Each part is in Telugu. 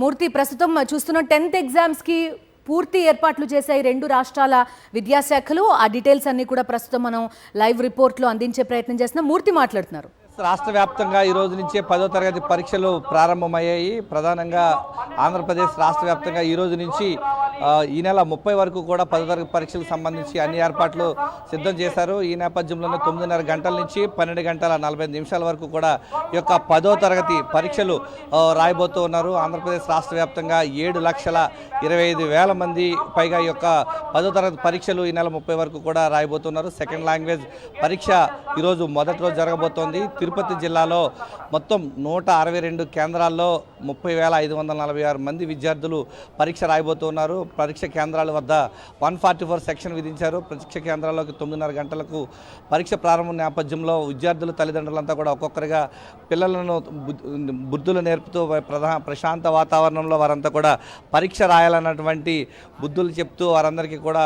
మూర్తి ప్రస్తుతం చూస్తున్న 10th ఎగ్జామ్స్ కి పూర్తి ఏర్పాట్లు చేశాయి రెండు రాష్ట్రాల విద్యాశాఖలు. ఆ డీటెయిల్స్ అన్ని కూడా ప్రస్తుతం మనం లైవ్ రిపోర్ట్లో అందించే ప్రయత్నం చేస్తున్నాం. మూర్తి మాట్లాడుతున్నారు. రాష్ట్ర వ్యాప్తంగా ఈ రోజు నుంచే 10వ తరగతి పరీక్షలు ప్రారంభమయ్యాయి. ప్రధానంగా ఆంధ్రప్రదేశ్ రాష్ట్ర వ్యాప్తంగా ఈ రోజు నుంచి ఈ నెల 30 వరకు కూడా 10వ తరగతి పరీక్షలకు సంబంధించి అన్ని ఏర్పాట్లు సిద్ధం చేశారు. ఈ నేపథ్యంలోనే 9:30 గంటల నుంచి 12 గంటల 45 నిమిషాల వరకు కూడా ఈ యొక్క 10వ తరగతి పరీక్షలు రాయబోతూ ఉన్నారు. ఆంధ్రప్రదేశ్ రాష్ట్ర వ్యాప్తంగా 7,25,000 మంది పైగా ఈ యొక్క 10వ తరగతి పరీక్షలు ఈ నెల 30 వరకు కూడా రాయబోతున్నారు. సెకండ్ లాంగ్వేజ్ పరీక్ష ఈరోజు మొదటి రోజు జరగబోతోంది. తిరుపతి జిల్లాలో మొత్తం 162 కేంద్రాల్లో 30,546 మంది విద్యార్థులు పరీక్ష రాయబోతున్నారు. పరీక్ష కేంద్రాల వద్ద 144 సెక్షన్ విధించారు. పరీక్ష కేంద్రాల్లోకి 9:30 గంటలకు పరీక్ష ప్రారంభం నేపథ్యంలో విద్యార్థులు తల్లిదండ్రులంతా కూడా ఒక్కొక్కరిగా పిల్లలను బుద్ధులు నేర్పుతూ ప్రశాంత వాతావరణంలో వారంతా కూడా పరీక్ష రాయాలన్నటువంటి బుద్ధులు చెప్తూ వారందరికీ కూడా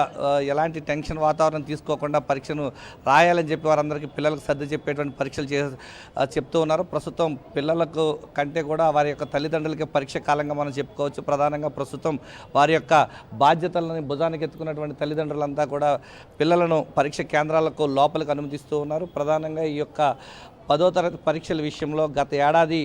ఎలాంటి టెన్షన్ వాతావరణం తీసుకోకుండా పరీక్షను రాయాలని చెప్పి వారందరికీ పిల్లలకు సర్ది చెప్పేటువంటి పరీక్షలు చెప్తూ ఉన్నారు. ప్రస్తుతం పిల్లలకు కంటే కూడా వారి యొక్క తల్లిదండ్రులకి పరీక్ష కాలంగా మనం చెప్పుకోవచ్చు. ప్రధానంగా ప్రస్తుతం వారి యొక్క బాధ్యతలను భుజానికి ఎత్తుకున్నటువంటి తల్లిదండ్రులంతా కూడా పిల్లలను పరీక్ష కేంద్రాలకు లోపలికి అనుమతిస్తూ ఉన్నారు. ప్రధానంగా ఈ యొక్క 10వ తరగతి పరీక్షల విషయంలో గత ఏడాది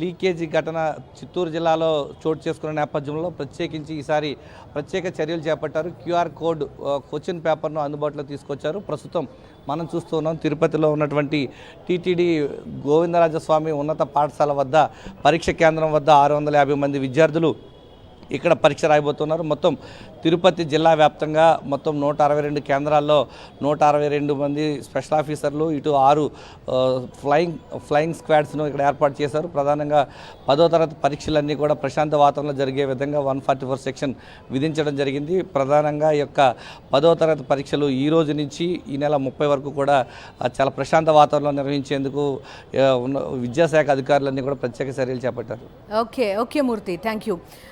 లీకేజీ ఘటన చిత్తూరు జిల్లాలో చోటు చేసుకున్న నేపథ్యంలో ప్రత్యేకించి ఈసారి ప్రత్యేక చర్యలు చేపట్టారు. QR కోడ్ క్వశ్చన్ పేపర్ను అందుబాటులో తీసుకొచ్చారు. ప్రస్తుతం మనం చూస్తూ ఉన్నాం తిరుపతిలో ఉన్నటువంటి టీటీడీ గోవిందరాజస్వామి ఉన్నత పాఠశాల వద్ద పరీక్ష కేంద్రం వద్ద 650 మంది విద్యార్థులు ఇక్కడ పరీక్ష రాయబోతున్నారు. మొత్తం తిరుపతి జిల్లా వ్యాప్తంగా మొత్తం 162 కేంద్రాల్లో 162 మంది స్పెషల్ ఆఫీసర్లు, ఇటు 6 ఫ్లయింగ్ స్క్వాడ్స్ను ఇక్కడ ఏర్పాటు చేశారు. ప్రధానంగా 10వ తరగతి పరీక్షలన్నీ కూడా ప్రశాంత వాతావరణంలో జరిగే విధంగా 144 సెక్షన్ విధించడం జరిగింది. ప్రధానంగా ఈ యొక్క 10వ తరగతి పరీక్షలు ఈ రోజు నుంచి ఈ నెల 30 వరకు కూడా చాలా ప్రశాంత వాతావరణంలో నిర్వహించేందుకు విద్యాశాఖ అధికారులన్నీ కూడా ప్రత్యేక చర్యలు చేపట్టారు. Okay Murthy, thank you.